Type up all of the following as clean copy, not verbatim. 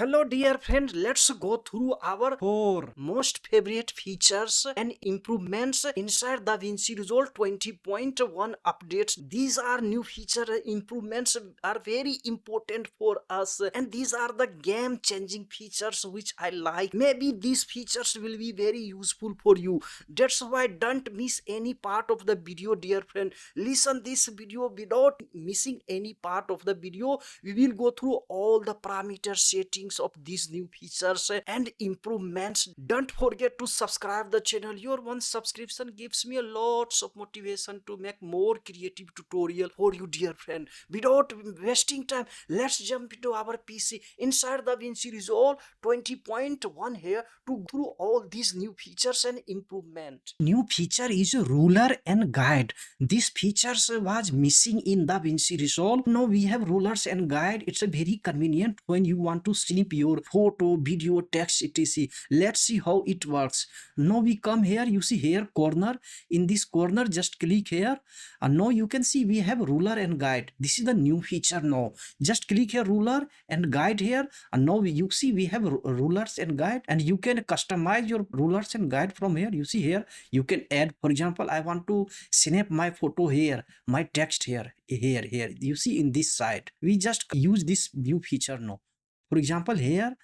Hello dear friends, let's go through our 4 most favorite features and improvements inside DaVinci Resolve 20.1 updates. These are new feature improvements are very important for us, and these are the game changing features which I like. Maybe these features will be very useful for you. That's why don't miss any part of the video, dear friend. Listen this video without missing any part of the video. We will go through all the parameter settings of these new features and improvements. Don't forget to subscribe the channel. Your one subscription gives me a lots of motivation to make more creative tutorial for you, dear friend. Without wasting time, let's jump into our PC inside DaVinci Resolve 20.1 here to go through all these new features and improvement. New feature is ruler and guide. These features was missing in DaVinci Resolve. Now we have rulers and guide. It's a very convenient when you want to snip your photo, video, text, etc. Let's see how it works. Now we come here, you see here corner. In this corner, just click here, and now you can see we have ruler and guide. This is the new feature now. Just click here ruler and guide here, and now you see we have rulers and guide, and you can customize your rulers and guide from here. You see here you can add, for example, I want to snap my photo here, my text here. You see in this side we just use this new feature now. For example here,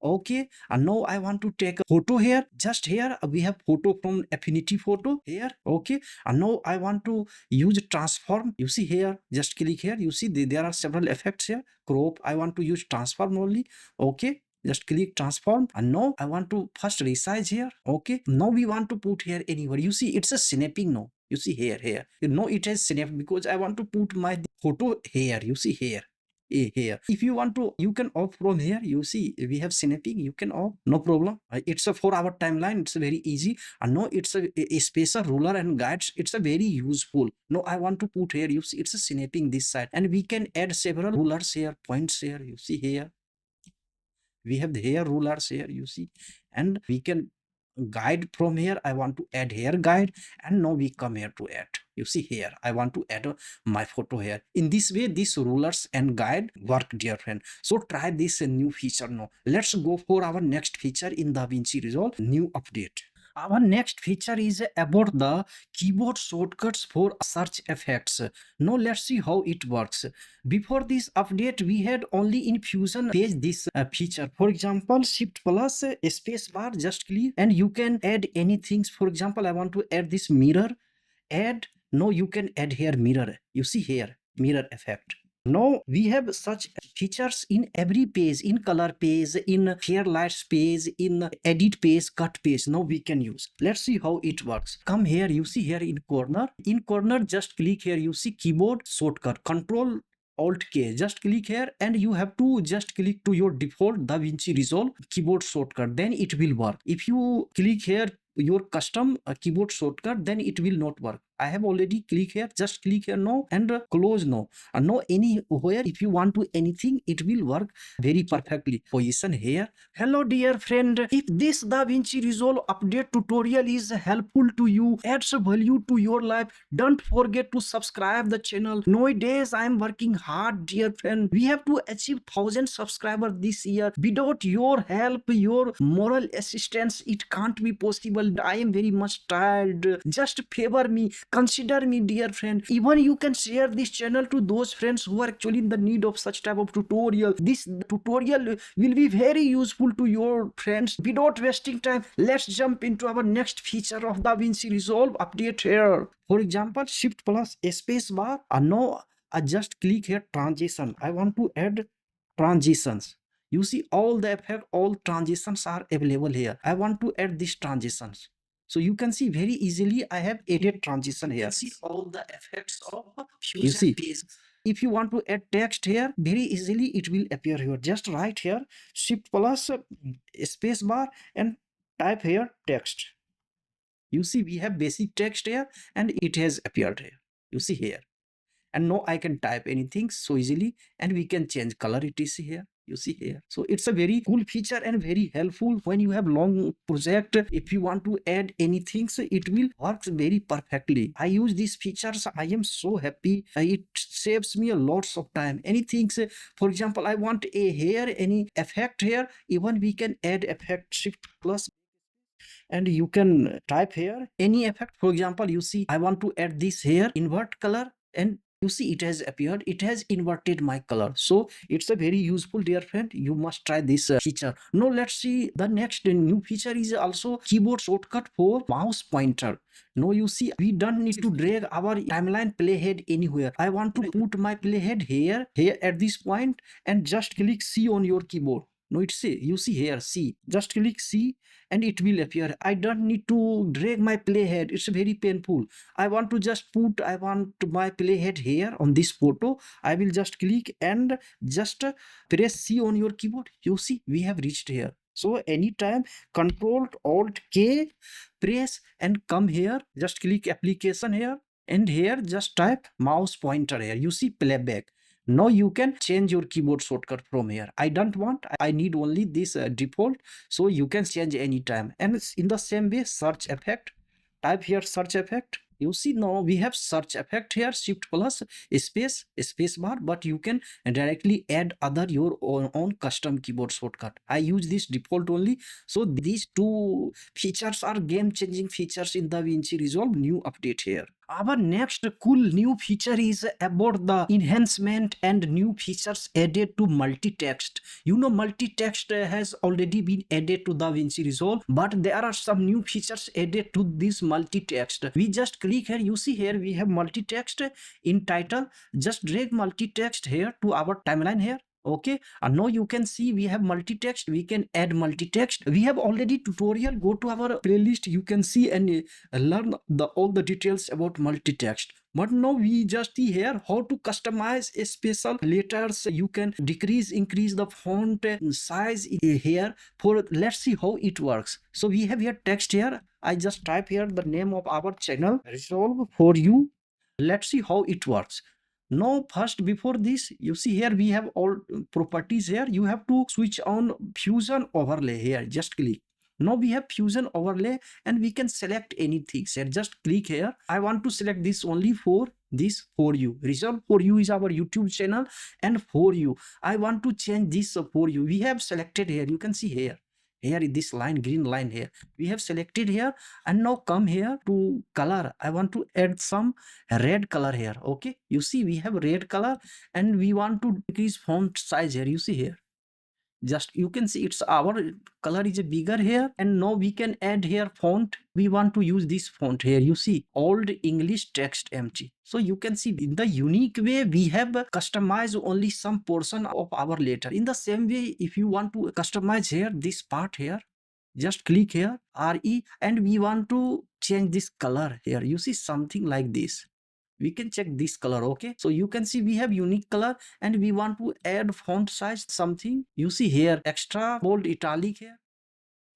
okay, and now I want to take a photo here. Just here we have photo from Affinity Photo here, okay, and now I want to use transform. You see here, just click here, you see there are several effects here. Crop, I want to use transform only, okay, just click transform, and now I want to first resize here, okay. Now we want to put here anywhere. You see it's a snapping now. You see here you know it has snapped because I want to put my photo here. You see here here. If you want to, you can off from here. You see we have snapping, you can off, no problem. It's a 4-hour timeline. It's very easy. And no, it's a spacer, ruler and guides. It's a very useful. No, I want to put here, you see it's a snapping this side, and we can add several rulers here, points here. You see here we have the hair rulers here, you see, and we can guide from here. I want to add here guide, and now we come here to add. You see here I want to add my photo here. In this way these rulers and guide work, dear friend. So try this new feature now. Let's go for our next feature in DaVinci Resolve new update. Our next feature is about the keyboard shortcuts for search effects. Now let's see how it works. Before this update, we had only in Fusion page this feature. For example, Shift plus space bar, just click, and you can add anything. For example, I want to add this mirror. Add. Now you can add here mirror. You see here mirror effect. Now we have such features in every page, in color page, in fair lights page, in edit page, cut page. Now we can use. Let's see how it works. Come here, you see here in corner. In corner, just click here. You see keyboard shortcut, Control Alt K. Just click here, and you have to just click to your default DaVinci Resolve keyboard shortcut. Then it will work. If you click here your custom keyboard shortcut, then it will not work. I have already clicked here. Just click here now and close now. And now anywhere if you want to anything, it will work very perfectly. Position here. Hello dear friend, if this DaVinci Resolve update tutorial is helpful to you, adds value to your life, don't forget to subscribe the channel. Nowadays I am working hard, dear friend. We have to achieve 1000 subscribers this year. Without your help, your moral assistance, it can't be possible. I am very much tired. Just favor me, consider me, dear friend. Even you can share this channel to those friends who are actually in the need of such type of tutorial. This tutorial will be very useful to your friends. Without wasting time, let's jump into our next feature of DaVinci Resolve update here. For example, Shift plus space bar, and now I just click here transition. I want to add transitions. You see all the effect, all transitions are available here. I want to add these transitions. So you can see very easily I have added transition here. See all the effects of Fusion. You see, if you want to add text here, very easily it will appear here. Just write here Shift plus space bar and type here text. You see we have basic text here and it has appeared here. You see here. And now I can type anything so easily, and we can change color, it is here. You see here. So it's a very cool feature and very helpful when you have long project. If you want to add anything, so it will work very perfectly. I use these features. I am so happy. It saves me a lots of time. Anything, say, for example, I want a hair, any effect here, even we can add effect, shift plus, and you can type here any effect. For example, you see I want to add this here invert color, and you see it has appeared, it has inverted my color. So it's a very useful, dear friend. You must try this feature. Now let's see the next new feature is also keyboard shortcut for mouse pointer. Now you see we don't need to drag our timeline playhead anywhere. I want to put my playhead here at this point, and just click C on your keyboard. No, it's C. You see here C. Just click C and it will appear. I don't need to drag my playhead. It's very painful. I want to just put, I want my playhead here on this photo. I will just click and just press C on your keyboard. You see we have reached here. So anytime Control Alt K, press and come here. Just click application here, and here just type mouse pointer here. You see playback. Now you can change your keyboard shortcut from here. I don't want, I need only this default. So you can change anytime. And it's in the same way, search effect. Type here search effect. You see now we have search effect here, shift plus space bar, but you can directly add other your own custom keyboard shortcut. I use this default only. So these two features are game changing features in DaVinci Resolve new update here. Our next cool new feature is about the enhancement and new features added to multi-text. You know, multi-text has already been added to DaVinci Resolve, but there are some new features added to this multi-text. We just click here. You see here we have multi-text in title. Just drag multi-text here to our timeline here. Okay, and now you can see we have multi-text. We can add multi-text. We have already tutorial. Go to our playlist, you can see and learn all the details about multi-text. But now we just see here how to customize a special letters. You can decrease, increase the font size here. For let's see how it works. So we have here text here. I just type here the name of our channel, Resolve for You. Let's see how it works. Now first, before this, you see here we have all properties here. You have to switch on fusion overlay here. Just click. Now we have fusion overlay and we can select anything here. Just click here. I want to select this only for this for you. Resolve for You is our YouTube channel, and for you I want to change this for you. We have selected here. You can see here. Here is this line, green line here. We have selected here, and now come here to color. I want to add some red color here. Okay, you see we have red color, and we want to decrease font size here. You see here. Just you can see it's our color is bigger here, and now we can add here font. We want to use this font here. You see old English text empty. So you can see in the unique way we have customized only some portion of our letter. In the same way, if you want to customize here this part here, just click here RE, and we want to change this color here. You see something like this. We can check this color. Okay, so you can see we have unique color, and we want to add font size something. You see here extra bold italic here,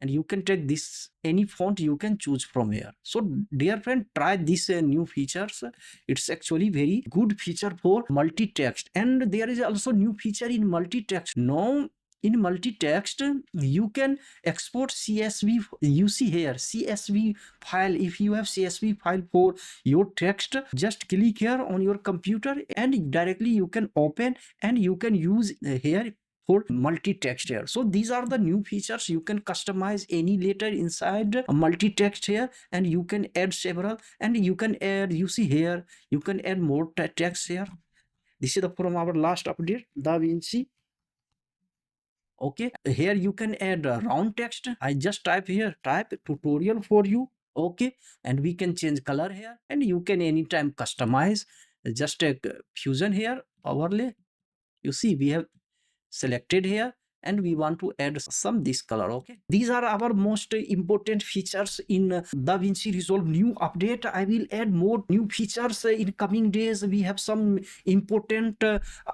and you can take this any font you can choose from here. So dear friend, try this new features. It's actually very good feature for multi-text, and there is also new feature in multi-text. Now in multi-text you can export CSV. You see here CSV file. If you have CSV file for your text, just click here on your computer and directly you can open, and you can use here for multi-text here. So these are the new features. You can customize any letter inside a multi-text here, and you can add several, and you can add, you see here, you can add more text here. This is from our last update, DaVinci. Okay, here you can add round text. I just type here, type tutorial for you. Okay, and we can change color here, and you can anytime customize. Just take fusion here overlay. You see we have selected here, and we want to add some this color. Okay, these are our most important features in DaVinci Resolve new update. I will add more new features in coming days. We have some important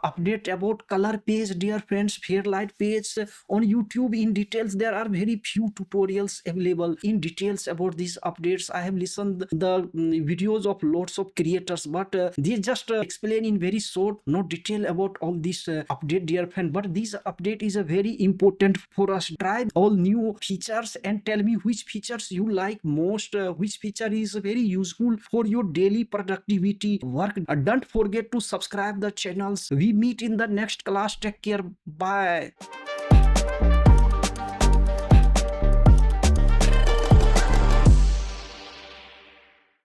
update about color page, dear friends, Fairlight page on YouTube. In details, there are very few tutorials available in details about these updates. I have listened the videos of lots of creators, but they just explain in very short, no detail about all this update, dear friend. But this update is a very important for us. Try all new features and tell me which features you like most, which feature is very useful for your daily productivity work. Don't forget to subscribe the channels. We meet in the next class. Take care. Bye.